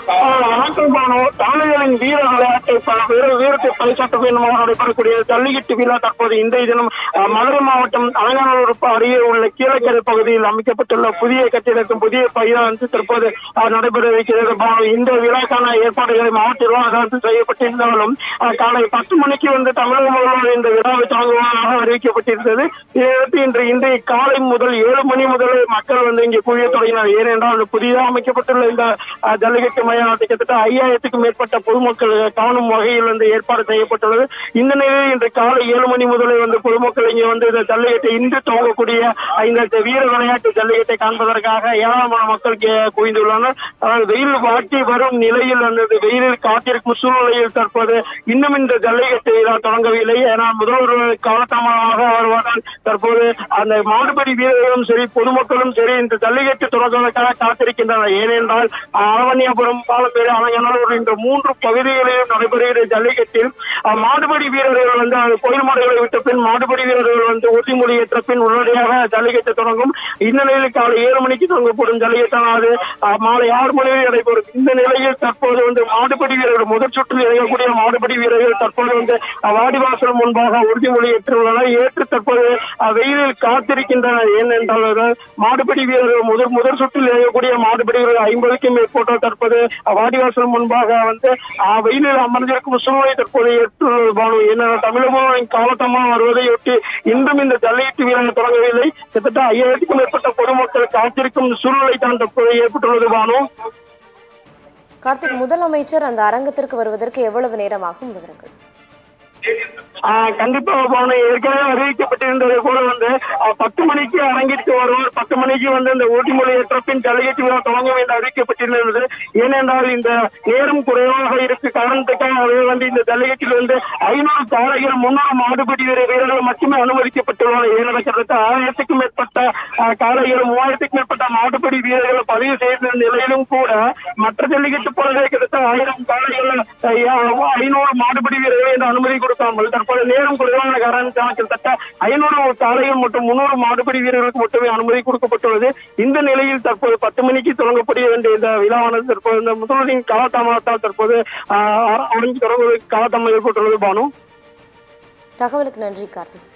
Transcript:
வணக்கம் பானு. தமிழர்களின் வீர விளையாட்டை வீரத்தை பரிசாற்ற வேண்டுமாக நடைபெறக்கூடிய ஜல்லிக்கட்டு விழா தற்போது இன்றைய தினம் மதுரை மாவட்டம் அலங்காநல்லூர் அருகே உள்ள கீழக்கரை பகுதியில் அமைக்கப்பட்டுள்ள புதிய கட்டிடத்தின் புதிய பயிரா தற்போது நடைபெற இருக்கிறது பானு. இந்த விழாக்கான ஏற்பாடுகளை மாவட்ட நிர்வாகம் செய்யப்பட்டிருந்தாலும் காலை 10 மணிக்கு தமிழக முதல்வர் இந்த விழாவை தொடங்குவதாக அறிவிக்கப்பட்டிருந்தது. இதையடுத்து இன்றைய காலை முதல் 7 மணி முதல் மக்கள் இங்கே குவிய தொடங்கினார். ஏனென்றால் புதிதாக அமைக்கப்பட்டுள்ள இந்த ஜல்லிக்கட்டு மைதானம் கிட்டத்தட்ட 5000க்கும் மேற்பட்ட பொதுமக்கள் காணும் வகையில் ஏற்பாடு செய்யப்பட்டுள்ளது. இந்த நிலையில் இன்று காலை 7 மணி முதலே பொதுமக்கள் இங்கே இந்த ஜல்லிக்கட்டை இன்று துவங்கக்கூடிய இந்த வீர விளையாட்டு ஜல்லிக்கட்டை காண்பதற்காக ஏராளமான மக்கள் குவிந்துள்ளனர். வெயில் வாட்டி வரும் நிலையில் வெயிலில் காத்திருக்கும் சூழ்நிலையில் தற்போது இன்னும் இந்த ஜல்லிக்கட்டு தொடங்கவில்லை. ஏன்னா முதல்வர் காலதாமதமாக வருவதால் தற்போது அந்த மாடுபடி வீரர்களும் சரி பொதுமக்களும் சரி இந்த ஜல்லிக்கட்டு தொடங்குவதற்காக காத்திருக்கின்றனர். ஏனென்றால் ஆவணியாபுரம், பாலப்பேடு, அலங்காநல்லூர் என்ற 3 பகுதிகளிலும் நடைபெறுகிற ஜல்லிக்கட்டில் மாடுபடி வீரர்கள் கோயில் மாடுகளை விட்ட பின் மாடுபடி வீரர்கள் உறுதிமொழி ஏற்ற பின் உடனடியாக ஜல்லிக்கட்டு தொடங்கும். இந்த நிலையில் காலை 7 மணிக்கு தொடங்கப்படும் ஜல்லிக்கட்டானது மாலை 6 மணி வரை நடைபெறும். இந்த நிலையில் தற்போது மாடுபடி வீரர்கள் முதல் சுற்றில் இறங்கக்கூடிய மாடுபடி வீரர்கள் தற்போது வாடிவாசல் முன்பாக உறுதிமொழி ஏற்றுள்ளனர். ஏற்று தற்போது வெயிலில் காத்திருக்கின்றனர். ஏனென்றால் மாடுபடி வீரர்கள் முதல் சுற்றில் இறங்கக்கூடிய மாடுபடி வீரர்கள் 50க்கும் மேற்பட்டோர் தற்போது வாடிவாசல் முன்பாக வெயிலில் அமர்ந்திருக்கும் சூழ்நிலை தற்போது ஏற்றுள்ளது பானு. ஏனென்றால் தமிழகம் காலத்தமாக வருவதையொட்டி இன்றும் இந்த ஜல்லிக்கட்டு வீரர்கள் தொடங்கவில்லை. கிட்டத்தட்ட 5000க்கும் மேற்பட்ட பொதுமக்கள் காத்திருக்கும் சூழ்நிலை தான் தற்போது ஏற்பட்டுள்ளது பானு. கார்த்திக், முதலமைச்சர் அந்த அரங்கத்திற்கு வருவதற்கு எவ்வளவு நேரமாகும் விவரங்கள்? கண்டிப்பாக போன ஏற்கனவே அறிவிக்கப்பட்டிருந்தது கூட 10 மணிக்கு அரங்கிற்கு வருவார். 10 மணிக்கு இந்த உறுதிமொழி ஏற்ற பின் ஜல்லிக்கட்டு விழா தொடங்கும் என்று அறிவிக்கப்பட்டிருந்தது. ஏனென்றால் இந்த நேரம் குறைவாக இருக்கு காரணத்துக்காக இந்த ஜல்லிக்கட்டில் 500 காளைகள் 300 மாடுபிடி வீரர்கள் மட்டுமே அனுமதிக்கப்பட்டுள்ளனர். ஏனென்றால் கிட்டத்தட்ட 1000க்கும் மேற்பட்ட காளைகள் 3000க்கும் மேற்பட்ட மாடுபிடி வீரர்கள் பதிவு செய்த நிலையிலும் கூட மற்ற ஜல்லிக்கட்டு போலவே கிட்டத்தட்ட 1000 காளைகள் 500 மாடுபிடி வீரர்கள் என்று அனுமதி கொடுக்காமல் தற்போது நேரம் குறைவான காரணத்தால் கிட்டத்தட்ட 500 காளைகள் மற்றும் 300 மாடுபிடி வீரர்களுக்கு மட்டுமே அனுமதி கொடுக்கப்பட்டுள்ளது. இந்த நிலையில் தற்போது 10 மணிக்கு தொடங்கப்பட வேண்டிய இந்த விழாவானது தற்போது இந்த முதல்வரின் காலதாமதத்தால் தற்போது தொடங்குவதற்கு காலதாமதம் ஏற்பட்டுள்ளது பானு. தகவலுக்கு நன்றி கார்த்திக்.